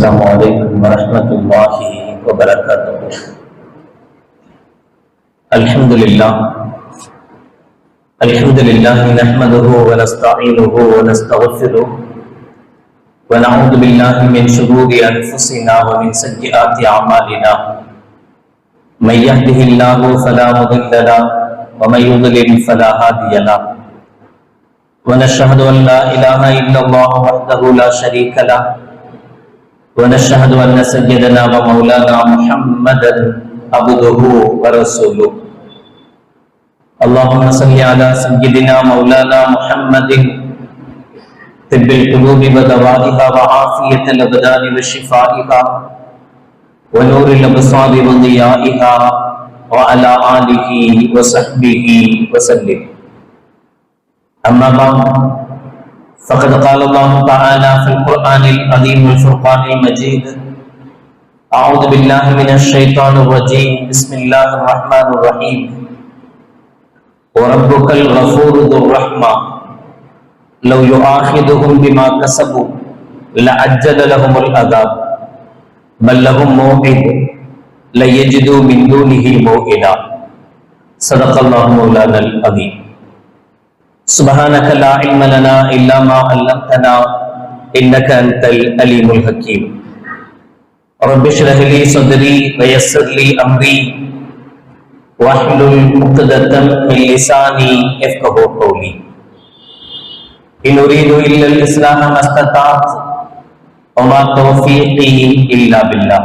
السلام عليكم ورحمة الله وبركاته. الحمد لله نحمده ونستعينه ونستغفره ونعوذ بالله من شرور أنفسنا ومن سيئات أعمالنا. من يهده الله فلا مضل له ومن يضلل فلا هادي له. ونشهد أن لا إله إلا الله وحده لا شريك له ونشهد أن سيدنا ومولانا محمدا عبده ورسوله. اللهم صل على سيدنا مولانا محمد طب القلوب ودوائها وعافية الأبدان وشفائها ونور الأبصار وضيائها وعلى آله وصحبه وسلم. أما بعد فقد قال الله تعالى في القرآن العظيم والفرقان المجيد: أعوذ بالله من الشيطان الرجيم. بسم الله الرحمن الرحيم. وربك الغفور ذو الرحمة لو يؤاخذهم بما كسبوا لعجل لهم العذاب بل لهم موعد لن يجدوا من دونه موئلا. صدق الله مولانا العظيم. سبحانك لا علم لنا إلا ما علمتنا إنك أنت العليم الحكيم. رب اشرح لي صدري ويسر لي أمري واحلل عقدة من لساني يفقهوا قولي. إن أريد إلا الإصلاح ما استطعت وما توفيقي إلا بالله.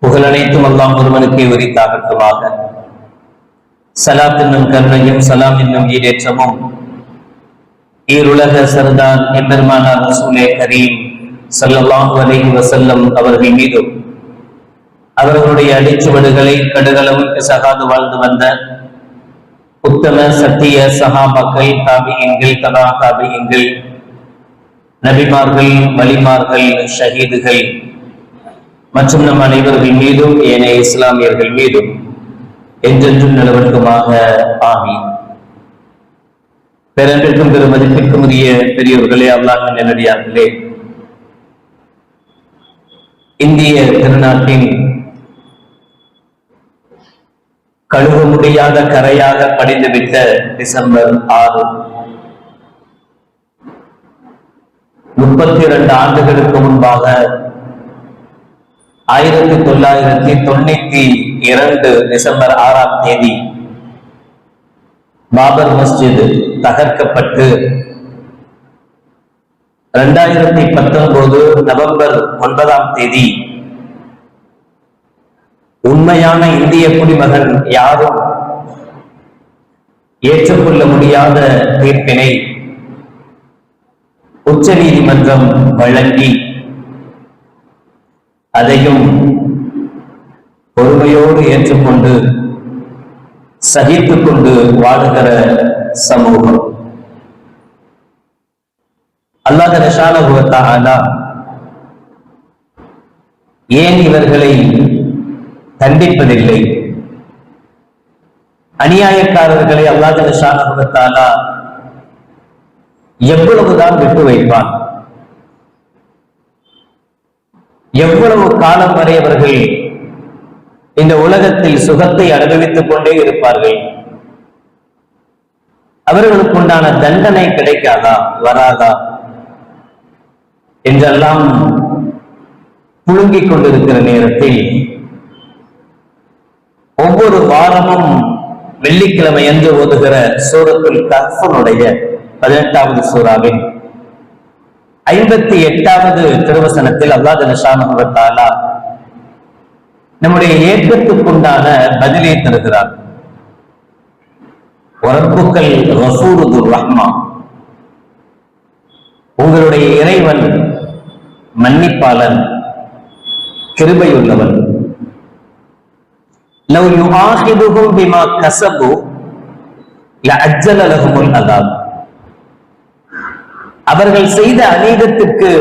புகழனைத்தும் அல்லாஹ் ஒருவனுக்கே உரித்தாகட்டுமாக. சலாத் என்னும் கருணையும் சலாம் என்னும் ஈடேற்றமும் ஈருலக சர்தார் எம்பெருமானார் ரசூலே கரீம் ஸல்லல்லாஹு அலைஹி வஸல்லம் அவர்கள் மீதும் அவர்களுடைய அடிச்சுவடுகளை கடுகளவுக்கு சகாது வாழ்ந்து வந்த உத்தம சத்திய சஹாபாக்கள், தாபிஈன்கள், தபா தாபிஈன்கள், நபிமார்கள், வலிமார்கள், ஷஹீதுகள் மற்றும் நம் அனைவர்கள் மீதும் ஏனைய இஸ்லாமியர்கள் மீதும் என்றென்றும் நிலவட்டுமாக ஆமீன். பேரன்பிற்கும் பெருமதிப்பிற்கும் உரிய பெரியோர்களே, அல்லாஹ்வின் நல்லடியார்களே, இந்திய திருநாட்டின் கழுவ முடியாத கரையாக படிந்துவிட்ட டிசம்பர் 6 32 ஆண்டுகளுக்கு முன்பாக 1992 டிசம்பர் 6ஆம் தேதி பாபர் மஸ்ஜித் தகர்க்கப்பட்டு 2019 நவம்பர் 9ஆம் தேதி உண்மையான இந்திய குடிமகன் யாரும் ஏற்றுக்கொள்ள முடியாத தீர்ப்பினை உச்ச நீதிமன்றம் வழங்கி அதையும் பொறுமையோடு ஏற்றுக்கொண்டு சகித்துக் கொண்டு வாழுகிற சமூகம். அல்லாஹ் ஸுப்ஹானஹு வ தஆலா ஏன் இவர்களை தண்டிப்பதில்லை? அநியாயக்காரர்களை அல்லாஹ் ஸுப்ஹானஹு வ தஆலா எவ்வளவுதான் விட்டு வைப்பான்? எவ்வளவு காலம் வரை அவர்கள் இந்த உலகத்தில் சுகத்தை அனுபவித்துக் கொண்டே இருப்பார்கள்? அவர்களுக்கு உண்டான தண்டனை கிடைக்காதா, வராதா என்றெல்லாம் புழுங்கிக் கொண்டிருக்கிற நேரத்தில் ஒவ்வொரு வாரமும் வெள்ளிக்கிழமை அன்று ஓதுகிற சூரத்துல் கஹ்ஃபுடைய 18வது சூராவின் 58வது திருவசனத்தில் அல்லாஹ் ஸுப்ஹானஹு வ தஆலா நம்முடைய ஏக்கத்துக்குண்டான பதிலை தருகிறார். வரப்புக்கள் கஃபூரு துர் ரஹ்மா, உங்களுடைய இறைவன் மன்னிப்பாளன், கிருபையுள்ளவன். லவ் யுஆஹிதுஹும் பிமா கஸபு லஅஜ்ஜல லஹுமுல் அஸாப், அவர்கள் செய்த அநீதத்துக்கு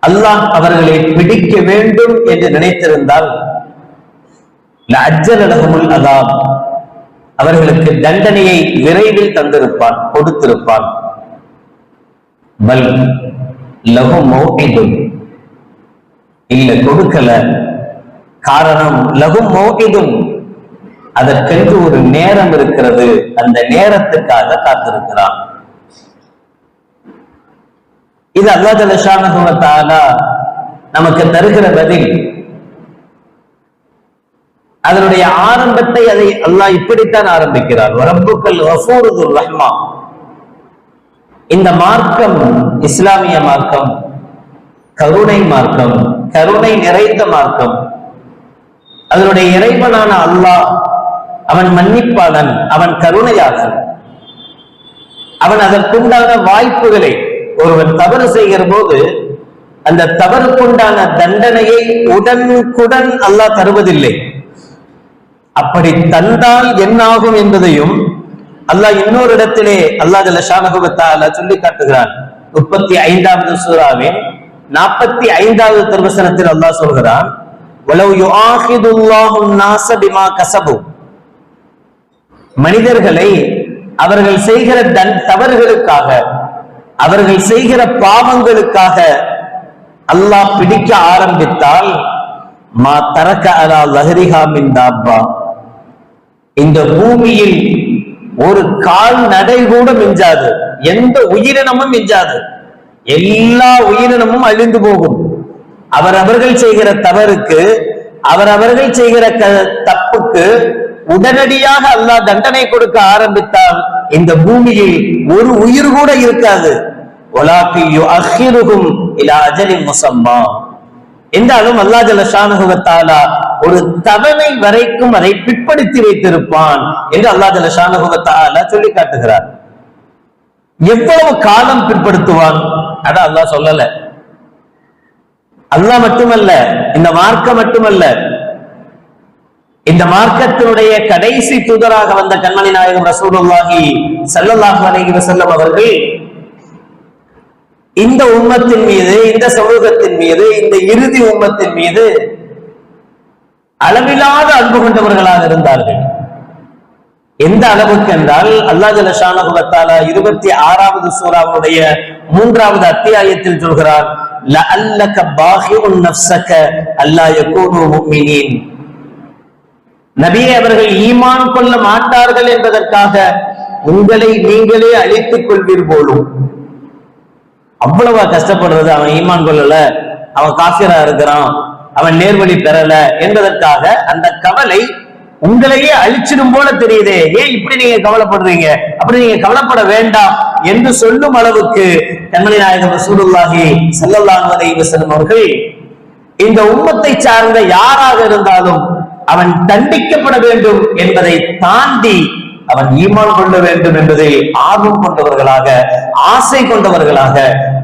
அல்லாஹ் அவர்களை பிடிக்க வேண்டும் என்று நினைத்திருந்தால் லஅஜ்ஜல லஹுமுல் அஸாப், அவர்களுக்கு தண்டனையை விரைவில் தந்திருப்பான், கொடுத்திருப்பான். பல் லஹும் மௌஇதுன், இல்ல கொடுக்கல. காரணம் லஹும் மௌஇதுன், அதற்கென்று ஒரு நேரம் இருக்கிறது, அந்த நேரத்துக்காக காத்திருக்கிறான். இது அல்லாஹ் ஜல்ல ஷானஹு வ தஆலா நமக்கு தருகிற பதில். அதனுடைய ஆரம்பத்தை அதை அல்லாஹ் இப்படித்தான் ஆரம்பிக்கிறார், ரப்புக்கல் கஃபூருர் ரஹ்மா. இந்த மார்க்கம் இஸ்லாமிய மார்க்கம், கருணை மார்க்கம், கருணை நிறைந்த மார்க்கம். அதனுடைய இறைவனான அல்லாஹ் அவன் மன்னிப்பாளன், அவன் கருணையாளன். அவன் அதற்குண்டான வாய்ப்புகளை, ஒருவன் தவறு செய்கிற போது அந்த தவறுக்குண்டான தண்டனையை உடனுக்குடன் அல்லாஹ் தருவதில்லை. அப்படி தந்தால் என்ன ஆகும் என்பதையும் அல்லாஹ் இன்னொரு இடத்திலே அல்லாஹ் ஜல்ல ஷானஹு வ தஆலா சொல்லி காட்டுகிறான். 35வது சூராவின் 45வது திருவசனத்தில் அல்லாஹ் சொல்கிறான், வலவ் யுஆஹிதுல்லாஹு النَّاسَ பிமா கஸபு, மனிதர்களை அவர்கள் செய்கிற தவறுகளுக்காக, அவர்கள் செய்கிற பாவங்களுக்காக அல்லாஹ் பிடிக்க ஆரம்பித்தால், மா தரக அலா லஹரிஹா மின் தாப்பா, இந்த பூமியில் ஒரு கால் நடை கூட மிஞ்சாது, எந்த உயிரினமும் மிஞ்சாது, எல்லா உயிரினமும் அழிந்து போகும். அவர்கள் செய்கிற தவறுக்கு, அவர்கள் செய்கிற தப்புக்கு உடனடியாக அல்லாஹ் தண்டனை கொடுக்க ஆரம்பித்தால் இந்த பூமியில் ஒரு உயிர் கூட இருக்காது. வலாக்கி யுஅக்கிருஹும் இலா அஜலின் முஸம்மா, என்றாலும் அல்லாஹ் ஜல்ல ஷானஹு வ தஆலா ஒரு தவணை வரைக்கும் அதை பிற்படுத்தி வைத்திருப்பான் என்று அல்லாஹ் ஜல்ல ஷானஹு வ தஆலா சொல்லி காட்டுகிறார். எவ்வளவு காலம் பிற்படுத்துவான் அத அல்லாஹ் சொல்லல. அல்லாஹ் மட்டுமல்ல, இந்த மார்க்கம் மட்டுமல்ல, இந்த மார்க்கத்தினுடைய கடைசி தூதராக வந்த கண்மணி நாயகம் ரசூலுல்லாஹி ஸல்லல்லாஹு அலைஹி வஸல்லம் அவர்கள் இந்த உம்மத்தின் மீது, இந்த சமூகத்தின் மீது, இந்த இறுதி உம்மத்தின் மீது அளவில்லாத அன்பு கொண்டவர்களாக இருந்தார்கள். எந்த அளவுக்கு என்றால் அல்லாஹ் ஜல்ல ஷானஹு வ தஆலா 26வது சூராவுடைய 3வது அத்தியாயத்தில் சொல்கிறார், லஅல்லக பாஹிஉன் நஃப்ஸக அல்லா யகூனு முஃமினீன், நபியே அவர்கள் ஈமான் கொள்ள மாட்டார்கள் என்பதற்காக உங்களை நீங்களே அழித்துக் கொள்வீர் போலும். அவ்வளவா கஷ்டப்படுறது, அவன் ஈமான் கொள்ளல, அவன் காஃபிரா இருக்கிறான், அவன் நேர்வழி பெறல என்பதற்காக அந்த கவலை உங்களையே அழிச்சிடும் போல தெரியுதே, ஏன் இப்படி நீங்க கவலைப்படுறீங்க, அப்படி நீங்க கவலைப்பட வேண்டாம் என்று சொல்லும் அளவுக்கு கண்மணி நாயகம் ரசூலுல்லாஹி ஸல்லல்லாஹு அலைஹி வஸல்லம் அவர்கள் இந்த உம்மத்தை சார்ந்த யாராக இருந்தாலும் அவன் தண்டிக்கப்பட வேண்டும் என்பதை தாண்டி அவன் ஈமான் கொள்ள வேண்டும் என்பதில் ஆர்வம் கொண்டவர்களாக, ஆசை கொண்டவர்களாக,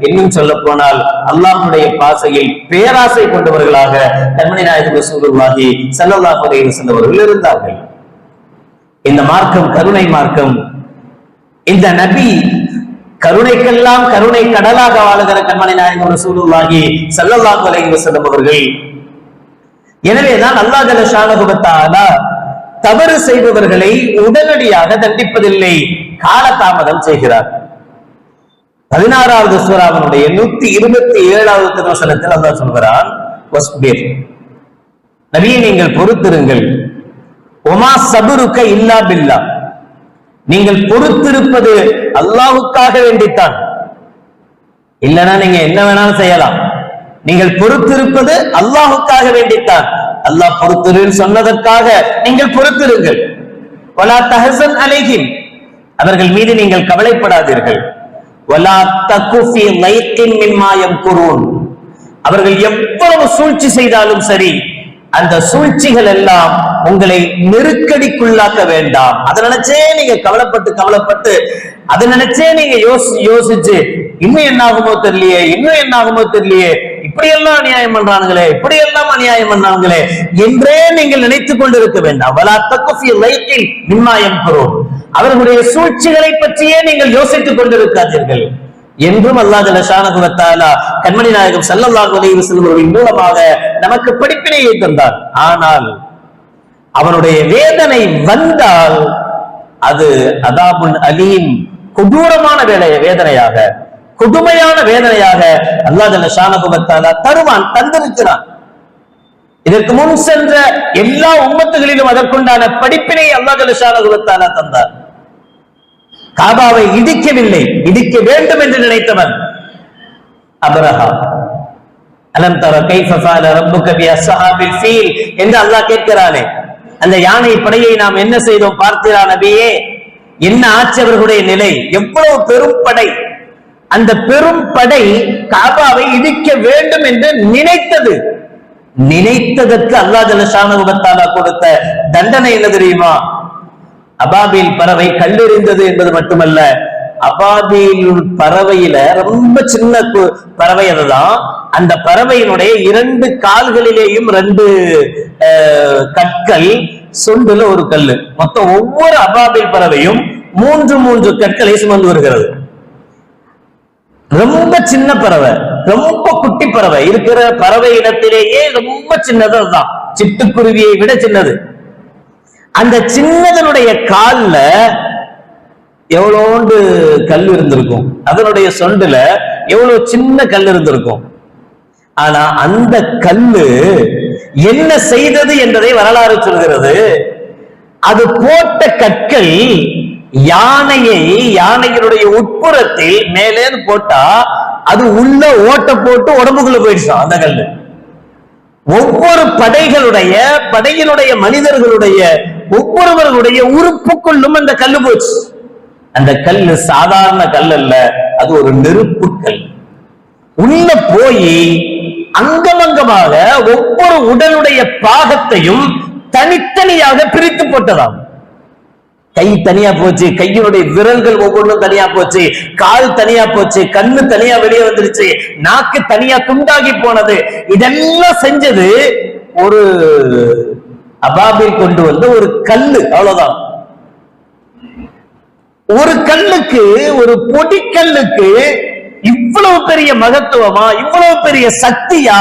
இன்னும் சொல்ல போனால் அல்லாஹ்வுடைய பாசையில் பேராசை கொண்டவர்களாக கண்மணி நாயகம் ரசூலுல்லாஹி ஸல்லல்லாஹு அலைஹி வஸல்லம் அவர்கள் இருந்தார்கள். இந்த மார்க்கம் கருணை மார்க்கம். இந்த நபி கருணைக்கெல்லாம் கருணை கடலாக வாழுகிற கண்மணி நாயகம் ரசூலுல்லாஹி ஸல்லல்லாஹு அலைஹி வஸல்லம் அவர்கள். எனவேதான் அல்லாஹ் ஜல்ல ஷானஹு வ தஆலா தவறு செய்பவர்களை உடனடியாக தண்டிப்பதில்லை, காலதாமதம் செய்கிறார். 16வது சூராவினுடைய 127வது திருவசனத்தில் அல்லாஹ் சொல்கிறான், வஸ்பிர், நபியே நீங்கள் பொறுத்திருங்கள், ஒமா சபுருக்க இல்லா பில்லா, நீங்கள் பொறுத்திருப்பது அல்லாஹ்வுக்காக வேண்டித்தான், இல்லைன்னா நீங்க என்ன வேணாலும் செய்யலாம், நீங்கள் பொறுத்திருப்பது அல்லாஹ்வுக்காக வேண்டித்தான், அல்லாஹ் பொறுத்திரு சொன்னதற்காக நீங்கள் பொறுத்திருங்கள். வலா தஹஸன் அலைஹிம், அவர்கள் மீது நீங்கள் கவலைப்படாதீர்கள். வலா தகு ஃபீ லைக்கின் மிம்மா யம்குரூன், அவர்கள் எவ்வளவு சூழ்ச்சி செய்தாலும் சரி அந்த சூழ்ச்சிகள் எல்லாம் உங்களை நெருக்கடிக்குள்ளாக்க வேண்டாம். அதை நினைச்சே நீங்க கவலைப்பட்டு அதை நினைச்சே நீங்க யோசிச்சு இன்னும் என்ன ஆகுமோ தெரியலையே, இன்னும் என்ன ஆகுமோ தெரியலையே, இப்படியெல்லாம் அநியாயம் பண்றாங்களே, இப்படியெல்லாம் அநியாயம் பண்ணாங்களே என்றே நீங்கள் நினைத்துக் கொண்டிருக்க வேண்டாம். வலா தகு ஃபீ லைக்கின் மிம்மா யம்குரூன், அவர்களுடைய சூழ்ச்சிகளை பற்றியே நீங்கள் யோசித்துக் கொண்டிருக்காதீர்கள் என்றும் அல்லாஹ் ஜல்ல ஷானஹு வ தஆலா கண்மணி நாயகம் ஸல்லல்லாஹு அலைஹி வஸல்லம் அவர்களின் மூலமாக நமக்கு படிப்பினையை தந்தார். ஆனால் அவனுடைய வேதனை வந்தால் அது அதாபுன் அலீம், கொடூரமான வேதனையாக, கொடுமையான வேதனையாக அல்லாஹ் ஜல்ல ஷானஹு வ தஆலா தருவான், தந்திருக்கிறான். இதற்கு முன் சென்ற எல்லா உம்மத்துகளிலும் அதற்குண்டான படிப்பினை அல்லாஹ் ஜல்ல ஷானஹு வ தஆலா தந்தார். காபாவை இடிக்கவில்லை, இடிக்க வேண்டும் என்று நினைத்தவன் அபரஹா. அலம் தர கைஃப ஃபஅல ரப்புக பி அஸ்ஹாபில் ஃபீல் என்று அல்லாஹ் கேட்கிறானே, அந்த யானை படையை நாம் என்ன செய்தோம் பார்த்தீரா நபியே? என்ன ஆட்சி அவர்களுடைய நிலை, எவ்வளவு பெரும் படை. அந்த பெரும் படை காபாவை இடிக்க வேண்டும் என்று நினைத்தது. நினைத்ததற்கு அல்லாஹ் ஜல்ல ஷானஹு வ தஆலா கொடுத்த தண்டனை என்ன தெரியுமா? அபாபீல் பறவை கல்லெறிந்தது என்பது மட்டுமல்ல, அபாபீல் பறவையில ரொம்ப சின்ன பறவை அதுதான். அந்த பறவையினுடைய 2 கால்களிலேயும் 2 கற்கள், சொண்டுல ஒரு கல்லு. மொத்தம் ஒவ்வொரு அபாபீல் பறவையும் 3 கற்களை சுமந்து வருகிறது. ரொம்ப சின்ன பறவை, ரொம்ப குட்டி பறவை, இருக்கிற பறவை இனத்திலேயே ரொம்ப சின்னது அதுதான், சிட்டுக்குருவியை விட சின்னது. அந்த சின்னதனுடைய கால்ல எவ்வளோண்டு கல் இருந்திருக்கும், அதனுடைய சொண்டுல எவ்வளவு சின்ன கல் இருந்திருக்கும். ஆனா அந்த கல்லு என்ன செய்தது என்பதை வரலாறு சொல்கிறது. அது போட்ட கற்கள் யானையினுடைய உட்புறத்தில் மேலே போட்டா அது உள்ள ஓட்ட போட்டு உடம்புக்குள்ள போயிடுச்சு அந்த கல்லு. ஒவ்வொரு படையினுடைய மனிதர்களுடைய ஒவ்வொருவர்களுடைய உறுப்புக்குள்ளும் அந்த கல்லு போச்சு. அந்த கல்லு சாதாரண கல் அல்ல, அது ஒரு நெருப்பு கல். உள்ள போய் அங்கமங்கமாக ஒவ்வொரு உடலுடைய பாகத்தையும் தனித்தனியாக பிரித்து போட்டதாம். கை தனியா போச்சு, கையினுடைய விரல்கள் ஒவ்வொன்றும் தனியா போச்சு, கால் தனியா போச்சு, கண்ணு தனியா வெளியே வந்துருச்சு, நாக்கு தனியா துண்டாகி போனது. இதெல்லாம் செஞ்சது ஒரு அபாபீல் கொண்டு வந்த ஒரு கல்லு, அவ்வளவுதான். ஒரு கல்லுக்கு, ஒரு பொடிக்கல்லுக்கு இவ்வளவு பெரிய மகத்துவமா, இவ்வளவு பெரிய சக்தியா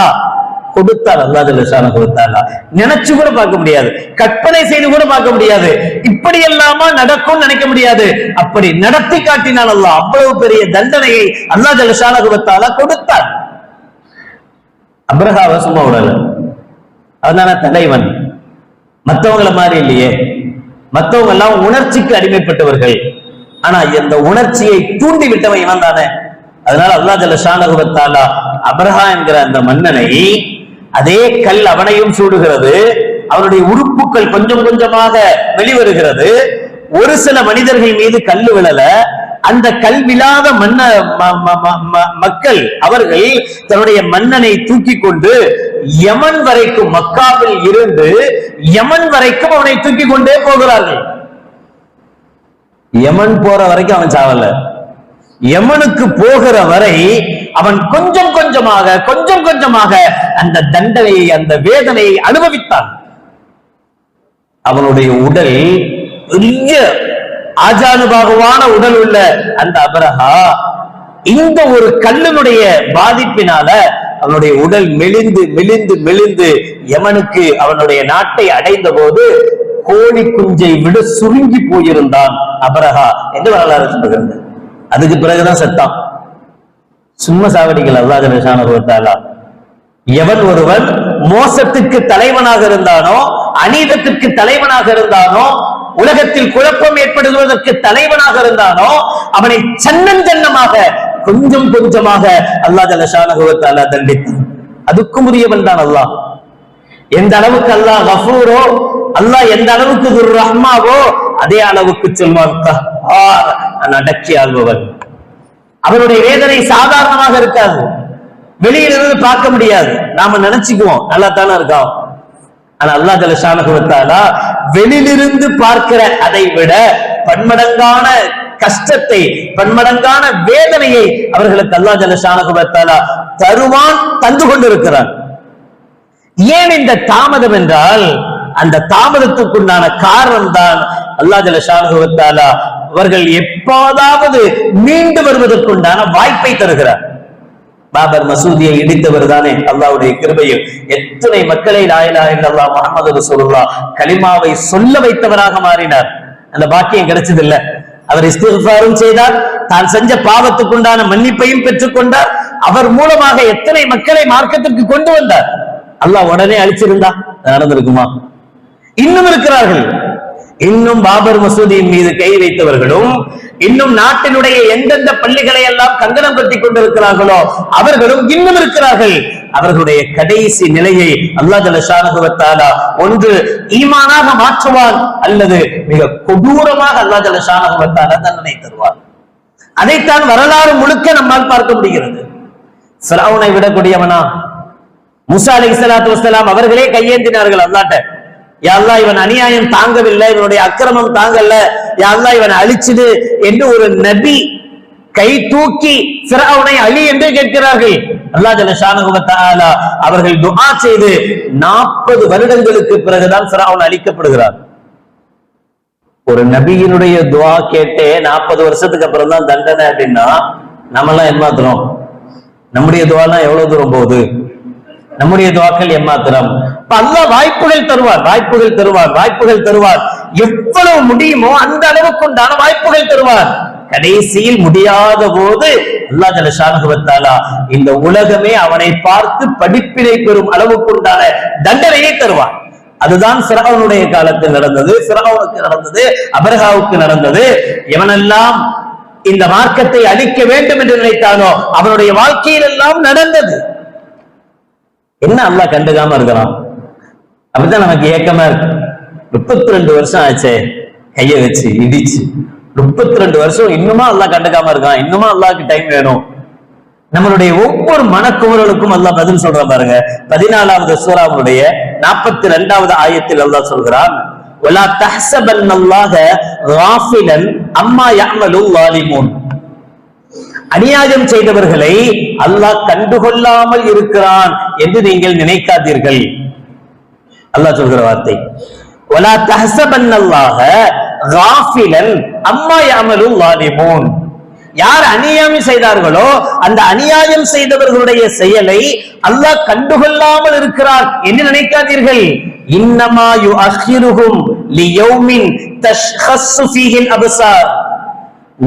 கொடுத்தார் அல்லாஹ் ஜல்ல ஷானஹு வ தஆலா. நினைச்சு கூட பார்க்க முடியாது, கற்பனை செய்து கூட பார்க்க முடியாது. இப்படி எல்லாமா நடக்கும் நினைக்க முடியாது. அப்படி நடத்தி காட்டினால் அல்லாஹ் அவ்வளவு பெரிய தண்டனையை அல்லாஹ் ஜல்ல ஷானஹு வ தஆலா கொடுத்தார். அப்ரஹாவை சும்மா விடல, அதனால தலைவன். மற்றவங்களை மாதிரி இல்லையே, மற்றவங்க எல்லாம் உணர்ச்சிக்கு அடிமைப்பட்டவர்கள். ஆனா இந்த உணர்ச்சியை தூண்டி விட்டவன் இவன் தானே. அதனால அல்லாஹ் ஜல்ல ஷானஹு வ தஆலா அப்ரஹா என்கிற அந்த மன்னனை, அதே கல் அவனையும் சூடுகிறது, அவருடைய உறுப்புகள் கொஞ்சம் கொஞ்சமாக வெளிவருகிறது. ஒரு சில மனிதர்கள் மீது கல் விழல, அந்த கல் விழாத மக்கள் அவர்கள் தன்னுடைய மன்னனை தூக்கி கொண்டு யமன் வரைக்கும், மக்காவில் இருந்து யமன் வரைக்கும் அவனை தூக்கி கொண்டே போகிறார்கள். யமன் போற வரைக்கும் அவன் சாவல, யமனுக்கு போகிற வரை அவன் கொஞ்சம் கொஞ்சமாக அந்த தண்டனையை, அந்த வேதனையை அனுபவித்தான். அவனுடைய உடல் பெரிய ஆஜானுபாகுவான உடல் உள்ள அந்த அபரஹா இந்த ஒரு கல்லினுடைய பாதிப்பினால அவனுடைய உடல் மெலிந்து யமனுக்கு, அவனுடைய நாட்டை அடைந்த போது கோழி குஞ்சை விட சுருங்கி போயிருந்தான் அபரஹா என்று வரலாறு சொல்லுகிறது. அதுக்கு பிறகுதான் செத்தான். சும்மா சாவடிகள் அல்லாஹ் ஜல்ல ஷானஹு வ தஆலா. எவன் ஒருவன் மோசத்துக்கு தலைவனாக இருந்தானோ, அநீதத்திற்கு தலைவனாக இருந்தானோ, உலகத்தில் குழப்பம் ஏற்படுவதற்கு தலைவனாக இருந்தானோ, அவனை சன்னமாக கொஞ்சம் கொஞ்சமாக அல்லாஹ் ஜல்ல ஷானஹு வ தஆலா தண்டித்தான். அதுக்கும் உரியவன் தான் அல்லாஹ். எந்த அளவுக்கு அல்லாஹ் கஃபூரோ, அல்லாஹ் எந்த அளவுக்கு துர் ரஹ்மாவோ, அதே அளவுக்கு சொல்வான் அடக்கி ஆள்பவன். அவனுடைய வேதனை சாதாரணமாக இருக்காது, வெளியிலிருந்து பார்க்க முடியாது. நாம நினைச்சுக்குவோம் நல்லா தானே இருக்கான். ஆனா அல்லாஹ் ஜல்ல ஷானஹு வ தஆலா வெளியிலிருந்து பார்க்கிற அதை விட பன்மடங்கான கஷ்டத்தை, பன்மடங்கான வேதனையை அவர்களுக்கு அல்லாஹ் ஜல்ல ஷானஹு வ தஆலா தருவான், தந்து கொண்டிருக்கிறான். ஏன் இந்த தாமதம் என்றால், அந்த தாமதத்துக்குண்டான காரணம் தான் அல்லாஹ் ஜல்ல ஷானஹு வ தஆலா அவர்கள் எப்போதாவது மீண்டு வருவதற்குண்டான வாய்ப்பை தருகிறார். பாபர் மசூதியை இடித்தவர் தானே அல்லாஹ்வுடைய கிருபையில் எத்தனை மக்களை லா இலாஹ இல்லல்லாஹ் முஹம்மது ரசூலுல்லாஹ் கலிமாவை சொல்ல வைத்தவராக மாறினார். அந்த பாக்கியம் கிடைச்சது இல்ல. அவர் இஸ்திக்ஃபாரும் செய்தார், தான் செஞ்ச பாவத்துக்குண்டான மன்னிப்பையும் பெற்றுக் கொண்டார். அவர் மூலமாக எத்தனை மக்களை மார்க்கத்திற்கு கொண்டு வந்தார். அல்லாஹ் உடனே அழிச்சிருந்தா நடந்திருக்குமா? இன்னும் இருக்கிறார்கள். இன்னும் பாபர் மசூதியின் மீது கை வைத்தவர்களும், இன்னும் நாட்டினுடைய எந்தெந்த பள்ளிகளை எல்லாம் கங்கணம் கட்டி கொண்டிருக்கிறார்களோ அவர்களும் இன்னும் இருக்கிறார்கள். அவர்களுடைய கடைசி நிலையை அல்லாஹ் ஜல்ல ஷானஹு வ தஆலா ஒன்று ஈமானாக மாற்றுவான், அல்லது மிக கொடூரமாக அல்லாஹ் ஜல்ல ஷானஹு வ தஆலா தண்டனை தருவார். அதைத்தான் வரலாறு முழுக்க நம்மால் பார்க்க முடிகிறது. ஃபிரௌனை விடக்கூடியவனா? மூசா அலைஹிஸ்ஸலாத்து வஸ்ஸலாம் அவர்களே கையேந்தினார்கள் அல்லாஹ்ட்ட, யா அல்லாஹ் இவன் அநியாயம் தாங்கவில்லை, இவனுடைய அக்கிரமம் தாங்கல, யா அல்லாஹ் இவனை அழிச்சிடு என்று ஒரு நபி கை தூக்கி ஃபிரௌனை அழி என்று கேட்கிறார்கள். அல்லாஹ் ஜல்ல ஷானஹு வ தஆலா அவர்கள் துஆ செய்து 40 வருடங்களுக்கு பிறகுதான் ஃபிரௌன் அழிக்கப்படுகிறார். ஒரு நபியினுடைய துஆ கேட்டே 40 வருஷத்துக்கு அப்புறம் தான் தண்டனை அப்படின்னா நம்மெல்லாம் ஏமாத்துறோம். நம்முடைய துஆலாம் எவ்வளவு தூரம் போகுது? நம்முடைய துஆக்கள் ஏமாத்திரம். அல்லாஹ் வாய்ப்புகள் தருவார், வாய்ப்புகள் தருவார், வாய்ப்புகள் தருவார். எவ்வளவு முடியுமோ அந்த அளவுக்கு உண்டான வாய்ப்புகள் தருவார். கடைசியில் முடியாத போது அல்லாஹ் ஜல்ல ஷானஹு வ தஆலா இந்த உலகமே அவனை பார்த்து படிப்பினை பெறும் அளவுக்கு உண்டான தண்டனையை தருவார். அதுதான் ஃபிரௌனுடைய காலத்தில் நடந்தது, ஃபிரௌனுக்கு நடந்தது, அபரகாவுக்கு நடந்தது. எவனெல்லாம் இந்த மார்க்கத்தை அழிக்க வேண்டும் என்று நினைத்தானோ அவனுடைய வாழ்க்கையில் எல்லாம் நடந்தது. என்ன அல்லாஹ் கண்டுக்காம இருக்கிறான்? அப்படிதான் நமக்கு ஏக்கமா இருக்கு. 32 வருஷம் ஆச்சே கைய வச்சு இடிச்சு, 32 வருஷம் இன்னுமா அல்லாஹ் கண்டுக்காம இருக்கான்? இன்னுமா அல்லாஹ்க்கு டைம் வேணும்? நம்மளுடைய ஒவ்வொரு மனக்குமுறலுக்கும் அல்லாஹ் பதில் சொல்ற பாருங்க. 14வது சூராவுடைய 42வது ஆயத்தில் அல்லாஹ் சொல்கிறான், வலா தஹ்ஸபன்னல்லாஹ காஃபிலன் அம்மா யஅமலுல் ஸாலிமூன். அநியாயம் செய்தவர்களை அல்லாஹ் கண்டுகொள்ளாமல் இருக்கிறான் என்று நீங்கள் நினைக்காதீர்கள். அல்லாஹ் சொல்கிற வார்த்தை வலா தஹ்ஸபன்னல்லாஹ காஃபிலன் அம்மா யஅமலுல் ஸாலிமூன். யார் அநியாயம் செய்தார்களோ அந்த அநியாயம் செய்தவர்களுடைய செயலை அல்லாஹ் கண்டுகொள்ளாமல் இருக்கிறார் என்று நினைக்காதீர்கள். இன்னமா யுஅখিরুஹும் லியௌமின் தஷ்கஸ்ஸு ஃபீஹில் அப்சார்.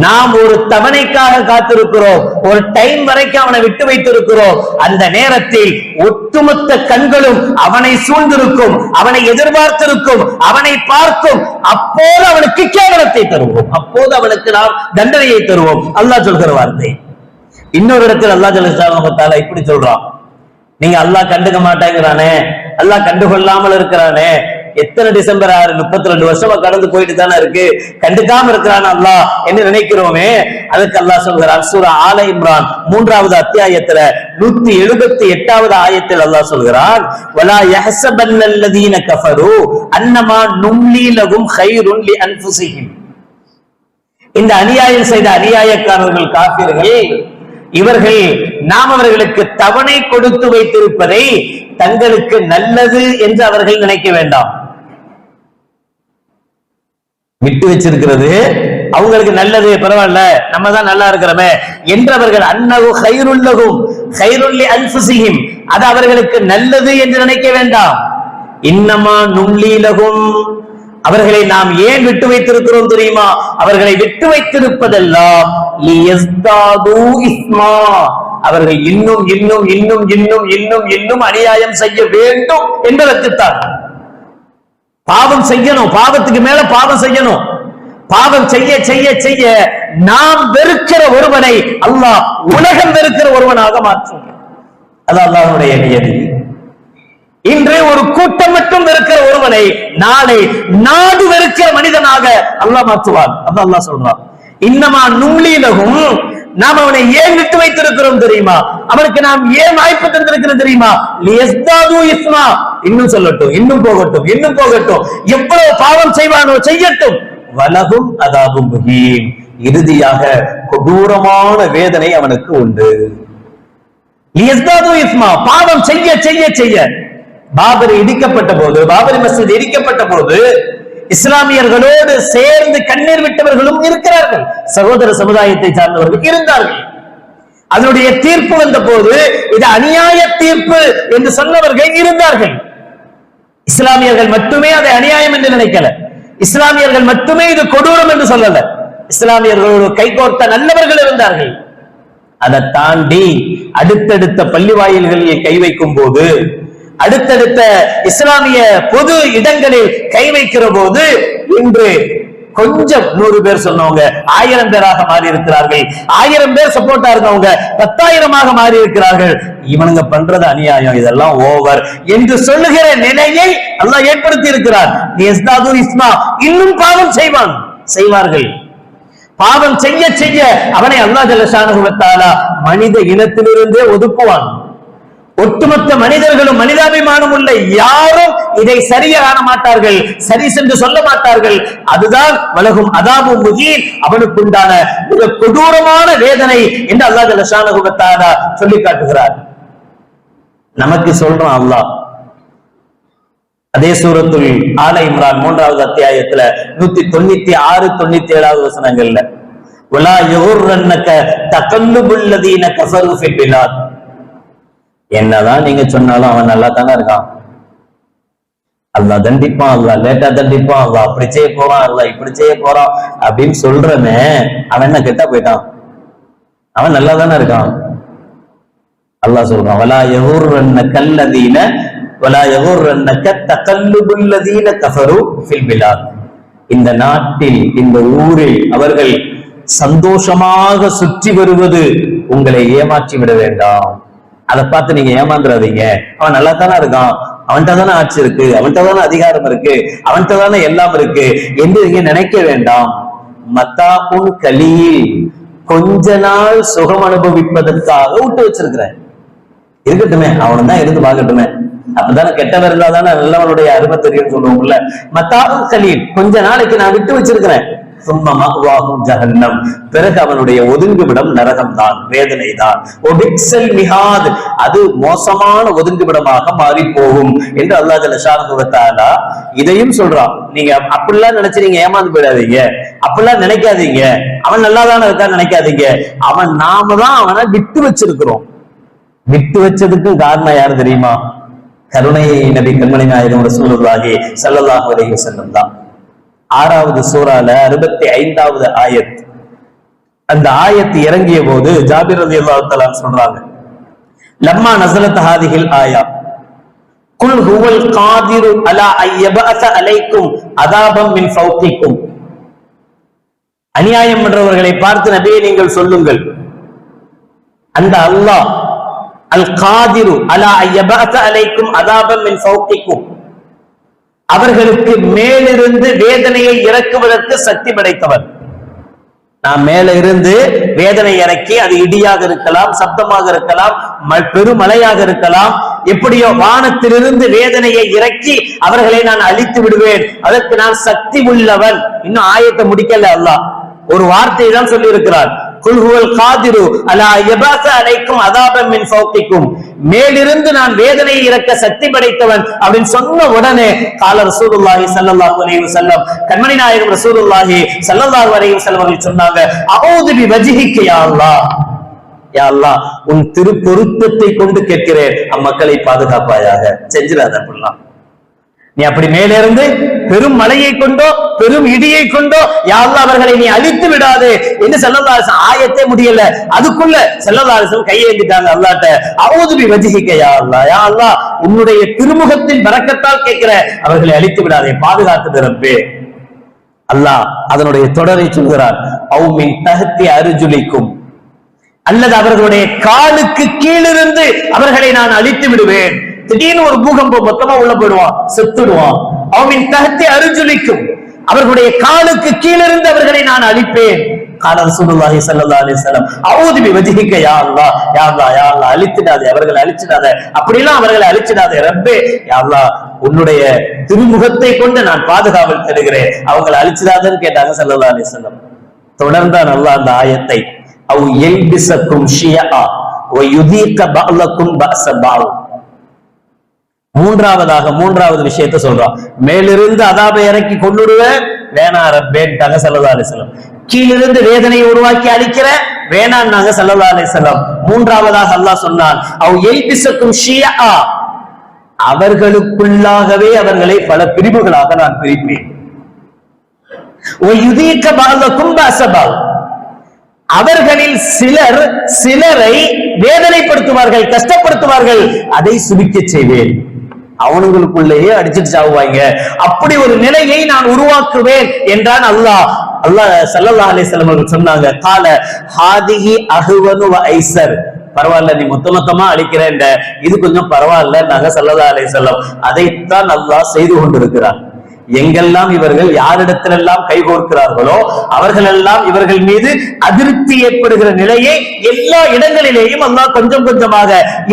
நாம் ஒரு தவணைக்காக காத்திருக்கிறோம், ஒரு டைம் வரைக்கும் அவனை விட்டு வைத்திருக்கிறோம். அந்த நேரத்தில் ஒட்டுமொத்த கண்களும் அவனை சூழ்ந்திருக்கும், அவனை எதிர்பார்த்திருக்கும், அவனை பார்க்கும். அப்போது அவனுக்கு கேவலத்தை தருவோம், அப்போது அவனுக்கு நாம் தண்டனையை தருவோம். அல்லாஹ் சொல்கிற வார்த்தை. இன்னொரு இடத்தில் அல்லாஹ் ஜல்ல வ தஆலா இப்படி சொல்றான், நீங்க அல்லாஹ் கண்டுக்க மாட்டேங்கிறானே, அல்லாஹ் கண்டுகொள்ளாமல் இருக்கிறானே, எத்தனை டிசம்பர் 32 வருஷமா கடந்து போயிட்டு தானே இருக்கு, கண்டுக்காம இருக்கிறான் அல்லாஹ் என்று நினைக்கிறோமே. அதுக்கு அல்லாஹ் சொல்கிறான், சூரா ஆல இம்ரான் 3வது அத்தியாயத்துல 178வது ஆயத்தில் அல்லாஹ் சொல்கிறான், வலா யஹ்ஸபன்னல்லதீன கஃபரு அன்னமா நும்லி லஹும் கைருன் லிஅன்ஃபுஸிஹிம். இந்த அநியாயம் செய்த அநியாயக்காரர்கள், காஃபிர்கள், இவர்கள் நாம் அவர்களுக்கு தவணை கொடுத்து வைத்திருப்பதை தங்களுக்கு நல்லது என்று அவர்கள் நினைக்க வேண்டாம். விட்டு வச்சிருக்கிறது அவங்களுக்கு நல்லது, பரவாயில்ல நம்ம தான் நல்லா இருக்கிறோமே என்றவர்கள் அன்னஹு கைருல் லஹும் கைருல் லிஅன்ஃபுஸிஹிம், அது அவர்களுக்கு நல்லது என்று நினைக்க வேண்டாம். இன்னமா நும்லி லஹும், அவர்களை நாம் ஏன் விட்டு வைத்திருக்கிறோம் தெரியுமா? அவர்களை விட்டு வைத்திருப்பதெல்லாம் லியஸ்தாது இஸ்மா, அவர்கள் இன்னும் இன்னும் இன்னும் இன்னும் இன்னும் இன்னும் அநியாயம் செய்ய வேண்டும் என்பதற்குத்தான். பாவம் செய்யணும், பாவத்துக்கு மேல பாவம் செய்யணும். பாவம் செய்ய செய்ய செய்ய நாம் வெறுக்கிற ஒருவனை அல்லாஹ் உலகம் வெறுக்கிற ஒருவனாக மாற்றும். அது அல்லாஹ்வுடைய நியதி. இன்று ஒரு கூட்டம் மட்டும் வெறுக்கிற ஒருவனை நாளை நாடு வெறுக்கிற மனிதனாக அல்லாஹ் மாற்றுவார். அது அல்லாஹ் சொல்றான், இன்னமா நும்லீலகும், நாம் அவனை ஏன் விட்டு வைத்திருக்கிறோம் தெரியுமா? அவனுக்கு நாம் ஏன் வாய்ப்பு தந்திருக்கிறோம் தெரியுமா? லியஸ்தாது இஸ்மா, இன்னும் சொல்லட்டும், இன்னும் போகட்டும், இன்னும் போகட்டும், எவ்வளவு பாவம் செய்வானோ செய்யட்டும், வலகும் அதாபும் முஹீன், இறுதியாக கொடூரமான வேதனை அவனுக்கு உண்டு. லியஸ்தாது இஸ்மா, பாவம் செய்ய செய்ய செய்ய. பாபர் இடிக்கப்பட்ட போது, பாபரி மஸ்ஜித் இடிக்கப்பட்ட போது இஸ்லாமியர்களோடு சேர்ந்து கண்ணீர் விட்டவர்களும் இருக்கிறார்கள், சகோதர சமுதாயத்தை சார்ந்தவர்கள் இருந்தார்கள். அதனுடைய தீர்ப்பு வந்த போது இது அநியாய தீர்ப்பு என்று சொன்னவர்கள் இருந்தார்கள். இஸ்லாமியர்கள் மட்டுமே அதை அநியாயம் என்று நினைக்கல, இஸ்லாமியர்கள் மட்டுமே இது கொடூரம் என்று சொல்லல, இஸ்லாமியர்களோடு கைகோர்த்த நல்லவர்கள் இருந்தார்கள். அதை தாண்டி அடுத்தடுத்த பள்ளி வாயில்களில் கை வைக்கும் போது, அடுத்தடுத்த இஸ்லாமிய பொது இடங்களில் கை வைக்கிற போது, இன்று கொஞ்சம் 100 பேர் சொன்னவங்க 1000 பேராக மாறி இருக்கிறார்கள். 1000 பேர் சப்போர்ட்டா இருந்தவங்க 10,000 மாறி இருக்கிறார்கள். இவனுங்க பண்றது அநியாயம், இதெல்லாம் ஓவர் என்று சொல்லுகிற நிலையை அல்லாஹ் ஏற்படுத்தி இருக்கிறார். இன்னும் பாவம் செய்வார்கள். பாவம் செய்ய செய்ய அவனை அல்லாஹ் ஜல்ல ஷானஹு வ தஆலா மனித இனத்திலிருந்தே ஒதுக்குவான். ஒட்டுமொத்த மனிதர்களும் மனிதாபிமானம் உள்ள யாரும் இதை சரியா காண மாட்டார்கள், சரி சென்று சொல்ல மாட்டார்கள். அதுதான் வலகும் அதாபும் முகீன், அவனுக்கு உண்டான மிக கொடூரமான வேதனை என்று அல்லாஹ் ஜல்ல ஷானஹு வ தஆலா சொல்லி காட்டுகிறார். நமக்கு சொல்றான் அல்லாஹ் அதே சூரத்துல் ஆல இம்ரான் 3வது அத்தியாயத்துல 196 97வது வசனங்கள்ல வலா யகுர்ரன்னக தகல்லுபுல் லதீன கஃபரு ஃபில் பிலாத், என்னதான் நீங்க சொன்னாலும் அவன் நல்லா தானே இருக்கான், அல்லாஹ் தண்டிப்பான், அல்லாஹ் லேட்டா தண்டிப்பான், அல்லாஹ் அப்படி செய்ய போறான், அல்லாஹ் இப்படி செய்ய போறான் அப்படின்னு சொல்றமே, அவன் என்ன கெட்டா போயிட்டான்? அவன் நல்லா தானே இருக்கான். அல்லாஹ் சொல்றான் வலா யகுர்ரன்னக அல்லதீன வலா யகுர்ரன்னக தகல்லுபுல் லதீன கஃபரு ஃபில் பிலாத், இந்த நாட்டில் இந்த ஊரில் அவர்கள் சந்தோஷமாக சுற்றி வருவது உங்களை ஏமாற்றி விட வேண்டாம். அதை பார்த்து நீங்க ஏமாந்துடாதீங்க. அவன் நல்லா தானே இருக்கான், அவன்கிட்ட தானே ஆட்சி இருக்கு, அவன்கிட்ட தானே அதிகாரம் இருக்கு, அவன்கிட்ட தானே எல்லாம் இருக்கு என்று நீங்க நினைக்க வேண்டாம். மத்தாஉன் கலீல், கொஞ்ச நாள் சுகம் அனுபவிப்பதற்காக விட்டு வச்சிருக்கிறேன், இருக்கட்டுமே, அவனு தான் இருந்து பார்க்கட்டுமே, அப்பதானே கெட்டவர் இருந்தாதானே நல்லவனுடைய அருமை தெரியும் சொல்லுவோம்ல. மத்தாஉன் கலீல், கொஞ்ச நாளைக்கு நான் விட்டு வச்சிருக்கிறேன். ஜஹன்னம், பிறகு அவனுடைய ஒதுங்குவிடம் நரகம் தான், வேதனை தான். அது மோசமான ஒதுங்குவிடமாக மாறி போகும் என்று அல்லாஹ் ஜல்ல ஷானஹு வ தஆலா இதையும் சொல்றான். நீங்க அப்படிலாம் நினைச்சு நீங்க ஏமாந்து போயிடாதீங்க, அப்படிலாம் நினைக்காதீங்க. அவன் நல்லாதானே இருக்கான்னு நினைக்காதீங்க. நாம தான் அவனை விட்டு வச்சிருக்கிறோம். விட்டு வச்சதுக்கு காரணம் யாரு தெரியுமா? கருணை நபி கண்மணி நாயகம் ரசூலுல்லாஹி ஸல்லல்லாஹு அலைஹி வஸல்லம் தான். 6வது சூரால 65வது ஆயத், அந்த ஆயத்து இறங்கிய போது ஜாபிர் ரலியல்லாஹு தஆலா சொல்றாங்க, லம்மா நஸலத் ஹாதிஹில் ஆயா குல் ஹுவல் காதிரு அலா அய்யபஅஸ அலைக்கும் அதாபம் மின் ஃபௌகிக்கும், அநியாயம் பண்றவர்களை பார்த்து நபியே நீங்கள் சொல்லுங்கள், அந்த அல்லாஹ் அல் காதிரு அலா அய்யபஅஸ அலைக்கும் அதாபம் மின் ஃபௌகிக்கும், அவர்களுக்கு மேலிருந்து வேதனையை இறக்குவதற்கு சக்தி படைத்தவர். நாம் மேல இருந்து வேதனை இறக்கி, அது இடியாக இருக்கலாம், சப்தமாக இருக்கலாம், பெருமழையாக இருக்கலாம், எப்படியோ வானத்திலிருந்து வேதனையை இறக்கி அவர்களை நான் அழித்து விடுவேன், அதற்கு நான் சக்தி உள்ளவன். இன்னும் ஆயத்தை முடிக்கல அல்லாஹ், ஒரு வார்த்தையை தான் சொல்லி இருக்கிறார். குல் ஹுவல் காதிரு அலா யபஅஸ அலைக்கும் அதாபம் மின் ஃபௌகிக்கும், மேலிருந்து நான் வேதனையை இறக்க சக்தி படைத்தவன் அப்படின்னு சொன்ன உடனே கால ரசூலுல்லாஹி ஸல்லல்லாஹு அலைஹி வஸல்லம், கண்மணி நாயகம் ரசூலுல்லாஹி ஸல்லல்லாஹு அலைஹி வஸல்லம் அவர்கள் சொன்னாங்க, அஊது பி வஜ்ஹிக யா அல்லாஹ், யா அல்லாஹ் உன் திருப்பொருத்தத்தை கொண்டு கேட்கிறேன், அம்மக்களை பாதுகாப்பாயாக, செஞ்சிடாத அப்படிலாம். நீ அப்படி மேலிருந்து பெரும் மழையை கொண்டோ பெரும் இடியை கொண்டோ யா அல்லாஹ் அவர்களை நீ அழித்து விடாதே என்று ஸல்லல்லாஹு அலைஹி வஸல்லம் ஆயத்தே முடியல, அதுக்குள்ள ஸல்லல்லாஹு அலைஹி வஸல்லம் கையேந்திட்டாங்க அல்லாஹ்ட்ட, அஊது பி வஜ்ஹிக யா அல்லாஹ், யா அல்லாஹ் உன்னுடைய திருமுகத்தின் பரக்கத்தால் கேட்கிற, அவர்களை அழித்து விடாதே, பாதுகாத்து ரப்பே. அல்லாஹ் அதனுடைய தொடரை சொல்கிறார், அவு மின் தஹ்தி அர்ஜுலிக்கும், அல்லது அவர்களுடைய காலுக்கு கீழிருந்து அவர்களை நான் அழித்து விடுவேன். திடீர்னு ஒரு பூகம்பம் மொத்தமா உள்ள போயிடுவான், செத்துடுவான். அவன் தஹ்தி அர்ஜுலிக்கும், அவர்களுடைய காலுக்கு கீழிருந்து அவர்களை நான் அழிப்பேன். கால ரசூலுல்லாஹி ஸல்லல்லாஹு அலைஹி வஸல்லம், அஊது பி வஜ்ஹிக யா அல்லாஹ், யா அல்லாஹ், யா அல்லாஹ் அழிச்சிடாதே, அவர்களை அழிச்சிடாதே, அப்படிலாம் அவர்களை அழிச்சிடாதே ரப்பே, யா அல்லாஹ் உன்னுடைய திருமுகத்தை கொண்டு நான் பாதுகாவல் தருகிறேன், அவங்களை அழிச்சிடாதேன்னு கேட்டாங்க ஸல்லல்லாஹு அலைஹி வஸல்லம். தொடர்ந்தான் அல்லாஹ் அந்த ஆயத்தை, அவ் யல்பிஸக்கும் ஷியா வ யுதீக பஅலக்கும் பஅஸ பஅல், மூன்றாவது விஷயத்தை சொல்றான். மேலிருந்து அதாபை இறக்கி கொண்டுடுவேன், வேணா ரப்பேன்ட்டாங்க ஸல்லல்லாஹு அலைஹி வஸல்லம். கீழிருந்து வேதனையை உருவாக்கி அழிக்கிற, வேணான்னாங்க ஸல்லல்லாஹு அலைஹி வஸல்லம். மூன்றாவதாக அல்லாஹ் சொன்னான், அவ் யல்பிஸக்கும் ஷியா, அவர்களுக்குள்ளாகவே அவர்களை பல பிரிவுகளாக நான் பிரிப்பேன். அவர்களில் சிலர் சிலரை வேதனைப்படுத்துவார்கள், கஷ்டப்படுத்துவார்கள், அதை சுபிக்க செய்வேன். அவனுங்களுக்குள்ளேயே அடிச்சுட்டு சாவுவாங்க. அப்படி ஒரு நிலையை நான் உருவாக்குவேன் என்றான் அல்லாஹ். அல்லாஹ் ஸல்லல்லாஹு அலைஹி வஸல்லம் அவர்கள் சொன்னாங்க, கால ஹாதிஹி அஹ்வனு வ ஐஸர். பரவாயில்ல, நீ மொத்தமா அழிக்கிறேன், இது கொஞ்சம் பரவாயில்ல நாங்க ஸல்லல்லாஹு அலைஹி வஸல்லம். அதைத்தான் அல்லாஹ் செய்து கொண்டிருக்கிறார். எங்கெல்லாம் இவர்கள் யாரிடத்திலெல்லாம் கைகோர்க்கிறார்களோ அவர்களெல்லாம் இவர்கள் மீது அதிருப்தி ஏற்படுகிற நிலையை எல்லா இடங்களிலேயும் அல்லாஹ் கொஞ்சம் கொஞ்சமாக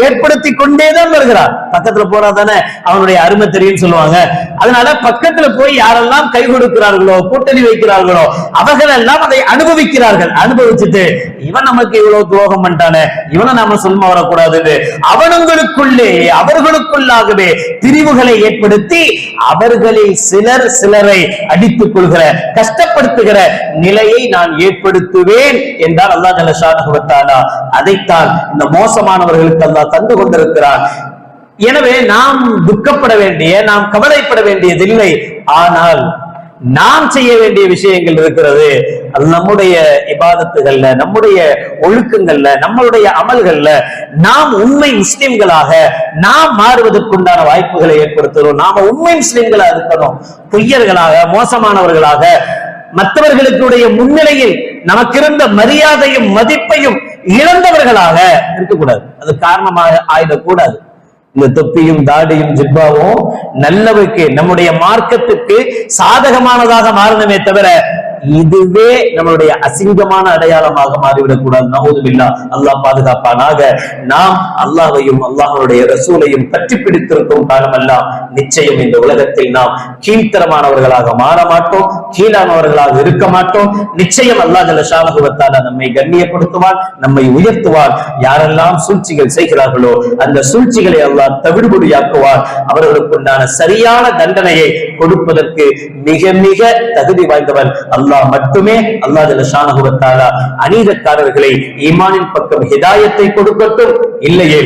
ஏற்படுத்தி கொண்டேதான் வருகிறார். பக்கத்துல போனா தானே அவனுடைய அருமை தெரியும் சொல்லுவாங்க. அதனால பக்கத்துல போய் யாரெல்லாம் கை கொடுக்கிறார்களோ, கூட்டணி வைக்கிறார்களோ, அவர்கள் எல்லாம் அதை அனுபவிக்கிறார்கள். அனுபவிச்சுட்டு இவன் நமக்கு இவ்வளவு துரோகம் பண்ணிட்டானே, இவனை நாம சொல்ல வரக்கூடாது, அவர்களுக்குள்ளாகவே பிரிவுகளை ஏற்படுத்தி அவர்களில் சிலர் சிலரை அடித்துக் கொள்கிற, கஷ்டப்படுத்துகிற நிலையை நான் ஏற்படுத்துவேன் என்றால் அல்லாஹ் ஜல்ல ஷானஹு வ தஆலா அதைத்தான் இந்த மோசமானவர்களுக்கு அல்லாஹ் தந்து கொண்டிருக்கிறார். எனவே நாம் துக்கப்பட வேண்டிய, நாம் கவலைப்பட வேண்டியதில்லை. ஆனால் நாம் செய்ய வேண்டிய விஷயங்கள் இருக்கிறது. அது நம்முடைய இபாதத்துகள்ல, நம்முடைய ஒழுக்கங்கள்ல, நம்மளுடைய அமல்கள்ல நாம் உண்மை முஸ்லிம்களாக நாம் மாறுவதற்குண்டான வாய்ப்புகளை ஏற்படுத்தணும். நாம உண்மை முஸ்லிம்களா இருக்கணும். பொய்யர்களாக, மோசமானவர்களாக, மற்றவர்களுடைய முன்னிலையில் நமக்கு இருந்த மரியாதையும் மதிப்பையும் இழந்தவர்களாக இருக்கக்கூடாது. அது காரணமாக ஆயிடக்கூடாது. இந்த தொப்பியும் தாடியும் ஜிப்பாவும் நல்லவைக்கு, நம்முடைய மார்க்கத்துக்கு சாதகமானதாக மாறணுமே தவிர இதுவே நம்மளுடைய அசிங்கமான அடையாளமாக மாறிவிடக் கூடாது. நஊதுபில்லாஹ், அல்லாஹ் பாதுகாப்பானாக. நாம் அல்லாஹ்வையும் அல்லாஹ்வுடைய ரசூலையும் பற்றி பிடித்திருக்கும் காலமெல்லாம் நிச்சயம் இந்த உலகத்தில் நாம் கீழ்த்தரமானவர்களாக மாற மாட்டோம், கீழானவர்களாக இருக்க மாட்டோம். நிச்சயம் அல்லாஹ் ஜல்ல ஷானஹு வ தஆலா நம்மை கண்ணியப்படுத்துவான், நம்மை உயர்த்துவான். யாரெல்லாம் சூழ்ச்சிகள் செய்கிறார்களோ அந்த சூழ்ச்சிகளை அல்லாஹ் தவிடுபொடியாக்குவான். அவர்களுக்குண்டான சரியான தண்டனையை கொடுப்பதற்கு மிக மிக தகுதி வாய்ந்தவன் அல்லாஹ் மட்டுமே. அல்லாஹ் ஜல்ல ஷானஹு வ தஆலா அநீதக்காரர்களை ஈமானின் பக்கம் ஹிதாயத்தை கொடுக்கட்டும், இல்லையே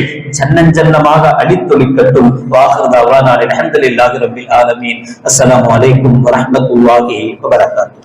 ஜன்னமாக அடித்தொழிக்கட்டும். வாஹிரு தஅவானா அல்ஹம்துலில்லாஹி ரப்பில் ஆலமீன். அஸ்ஸலாமு அலைக்கும் வ ரஹ்மத்துல்லாஹி வ பரகாத்துஹு.